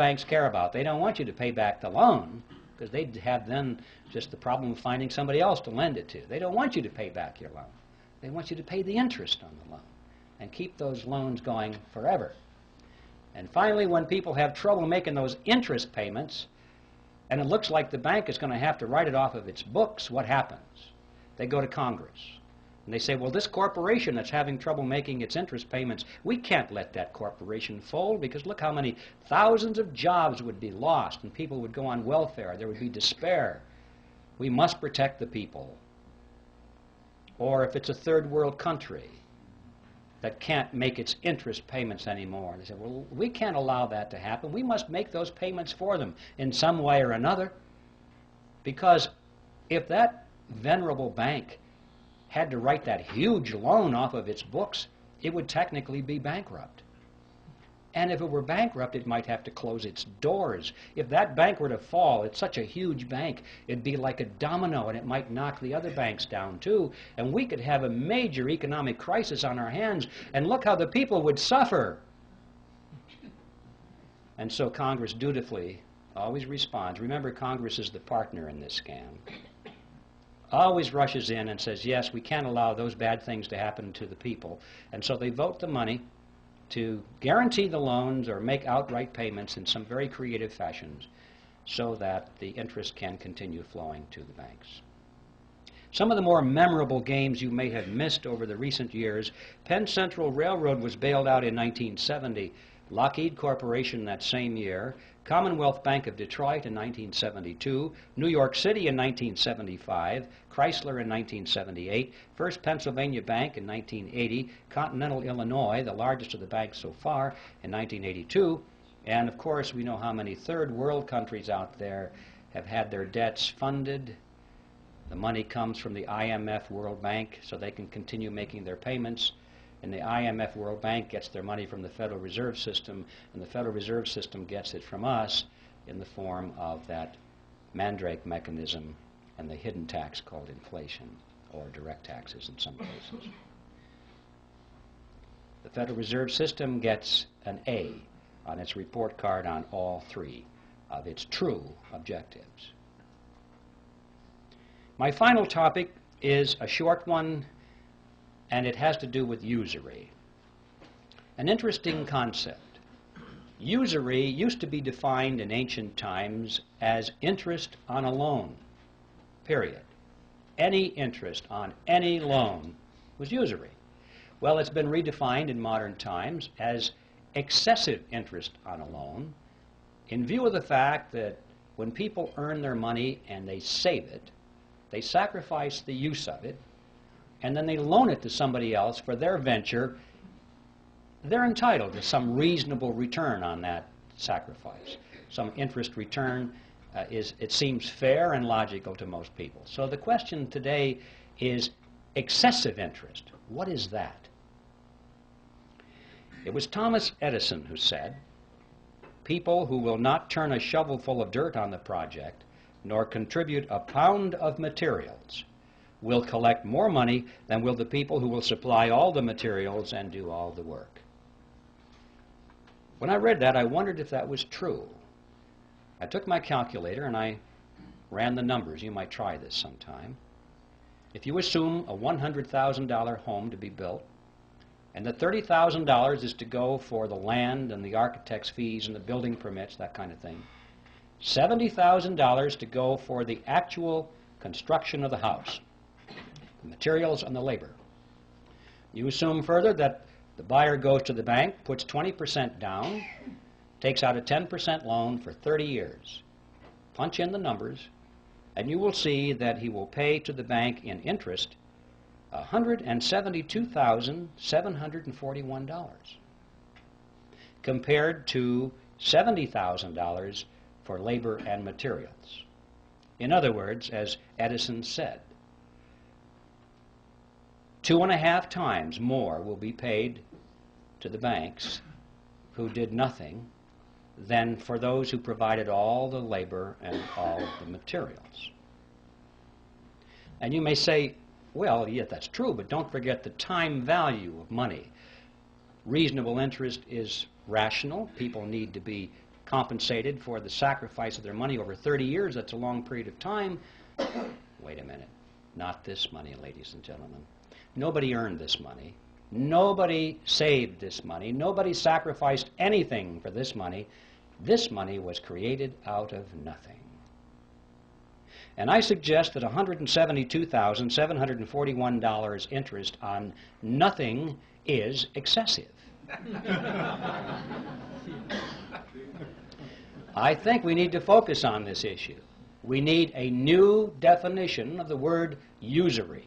banks care about. They don't want you to pay back the loan, because they'd have then just the problem of finding somebody else to lend it to. They don't want you to pay back your loan. They want you to pay the interest on the loan and keep those loans going forever. And finally, when people have trouble making those interest payments, and it looks like the bank is going to have to write it off of its books, what happens? They go to Congress. And they say, well, this corporation that's having trouble making its interest payments, we can't let that corporation fold, because look how many thousands of jobs would be lost and people would go on welfare. There would be despair. We must protect the people. Or if it's a third world country that can't make its interest payments anymore, they say, well, we can't allow that to happen. We must make those payments for them in some way or another. Because if that venerable bank had to write that huge loan off of its books, it would technically be bankrupt. And if it were bankrupt, it might have to close its doors. If that bank were to fall, it's such a huge bank, it'd be like a domino, and it might knock the other banks down too, and we could have a major economic crisis on our hands, and look how the people would suffer. And so Congress dutifully always responds. Remember, Congress is the partner in this scam. Always rushes in and says, yes, we can't allow those bad things to happen to the people. And so they vote the money to guarantee the loans or make outright payments in some very creative fashions so that the interest can continue flowing to the banks. Some of the more memorable games you may have missed over the recent years: Penn Central Railroad was bailed out in 1970, Lockheed Corporation that same year, Commonwealth Bank of Detroit in 1972, New York City in 1975, Chrysler in 1978, First Pennsylvania Bank in 1980, Continental Illinois, the largest of the banks so far, in 1982, and of course we know how many third world countries out there have had their debts funded. The money comes from the IMF World Bank so they can continue making their payments. And the IMF World Bank gets their money from the Federal Reserve System, and the Federal Reserve System gets it from us in the form of that mandrake mechanism and the hidden tax called inflation, or direct taxes in some cases. The Federal Reserve System gets an A on its report card on all three of its true objectives. My final topic is a short one, and it has to do with usury. An interesting concept. Usury used to be defined in ancient times as interest on a loan, period. Any interest on any loan was usury. Well, it's been redefined in modern times as excessive interest on a loan, in view of the fact that when people earn their money and they save it, they sacrifice the use of it, and then they loan it to somebody else for their venture. They're entitled to some reasonable return on that sacrifice. Some interest return it seems fair and logical to most people. So the question today is excessive interest. What is that? It was Thomas Edison who said, "People who will not turn a shovelful of dirt on the project, nor contribute a pound of materials, will collect more money than will the people who will supply all the materials and do all the work." When I read that, I wondered if that was true. I took my calculator and I ran the numbers. You might try this sometime. If you assume a $100,000 home to be built, and that $30,000 is to go for the land and the architect's fees and the building permits, that kind of thing, $70,000 to go for the actual construction of the house, the materials and the labor. You assume further that the buyer goes to the bank, puts 20% down, takes out a 10% loan for 30 years. Punch in the numbers, and you will see that he will pay to the bank in interest $172,741 compared to $70,000 for labor and materials. In other words, as Edison said, 2.5 times more will be paid to the banks who did nothing than for those who provided all the labor and all the materials. And you may say, well, yeah, that's true, but don't forget the time value of money. Reasonable interest is rational. People need to be compensated for the sacrifice of their money over 30 years. That's a long period of time. Wait a minute. Not this money, ladies and gentlemen. Nobody earned this money. Nobody saved this money. Nobody sacrificed anything for this money. This money was created out of nothing. And I suggest that $172,741 interest on nothing is excessive. I think we need to focus on this issue. We need a new definition of the word usury.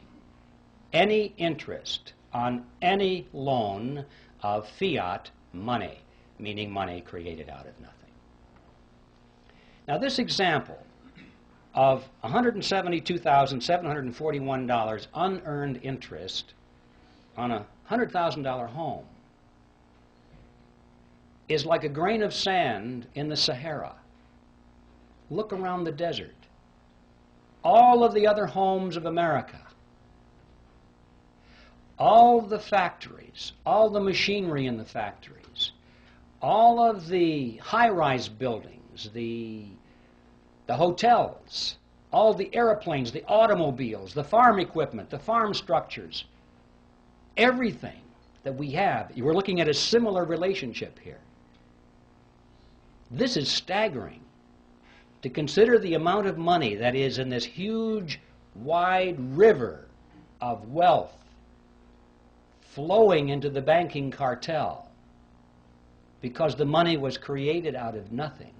Any interest on any loan of fiat money, meaning money created out of nothing. Now this example of $172,741 unearned interest on a $100,000 home is like a grain of sand in the Sahara. Look around the desert. All of the other homes of America, all the factories, all the machinery in the factories, all of the high-rise buildings, the hotels, all the airplanes, the automobiles, the farm equipment, the farm structures, everything that we have, we're looking at a similar relationship here. This is staggering. To consider the amount of money that is in this huge, wide river of wealth flowing into the banking cartel because the money was created out of nothing.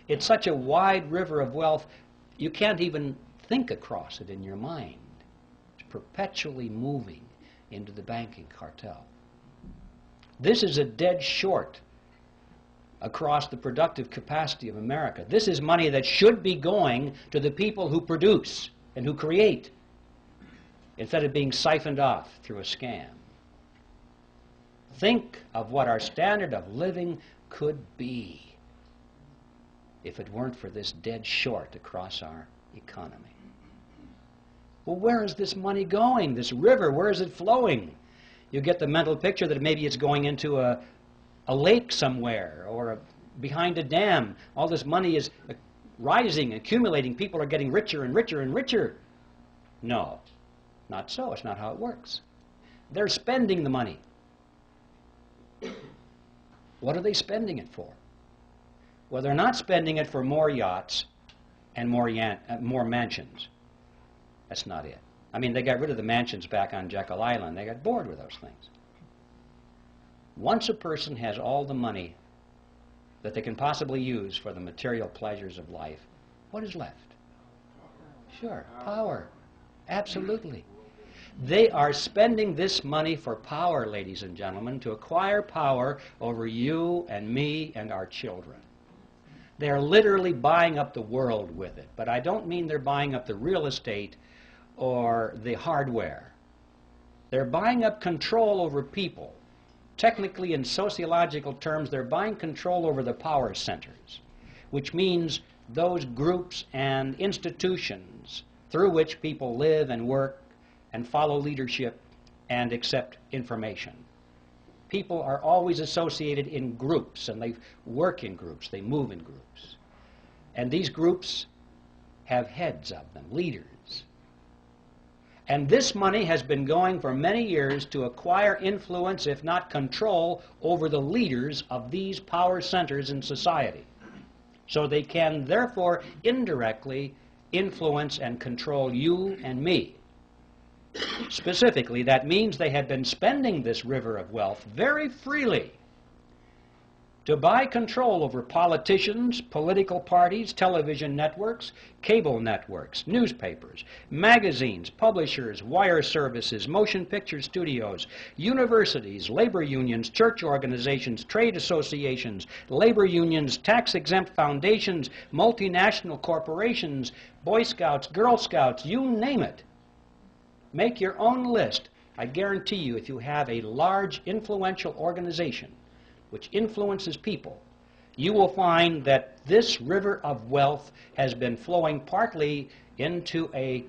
It's such a wide river of wealth, you can't even think across it in your mind. It's perpetually moving into the banking cartel. This is a dead short across the productive capacity of America. This is money that should be going to the people who produce and who create, instead of being siphoned off through a scam. Think of what our standard of living could be if it weren't for this dead short across our economy. Well, where is this money going? This river, where is it flowing? You get the mental picture that maybe it's going into a lake somewhere or behind a dam. All this money is rising, accumulating. People are getting richer and richer and richer. No, not so. It's not how it works. They're spending the money. What are they spending it for? Well, they're not spending it for more yachts and more mansions. That's not it. I mean, they got rid of the mansions back on Jekyll Island. They got bored with those things. Once a person has all the money that they can possibly use for the material pleasures of life, what is left? Sure, power. Absolutely. They are spending this money for power, ladies and gentlemen, to acquire power over you and me and our children. They're literally buying up the world with it. But I don't mean they're buying up the real estate or the hardware. They're buying up control over people. Technically, in sociological terms, they're buying control over the power centers, which means those groups and institutions through which people live and work and follow leadership and accept information. People are always associated in groups, and they work in groups, they move in groups. And these groups have heads of them, leaders. And this money has been going for many years to acquire influence, if not control, over the leaders of these power centers in society. So they can, therefore, indirectly influence and control you and me. Specifically, that means they have been spending this river of wealth very freely to buy control over politicians, political parties, television networks, cable networks, newspapers, magazines, publishers, wire services, motion picture studios, universities, labor unions, church organizations, trade associations, labor unions, tax-exempt foundations, multinational corporations, Boy Scouts, Girl Scouts, you name it. Make your own list. I guarantee you, if you have a large, influential organization which influences people, you will find that this river of wealth has been flowing partly into a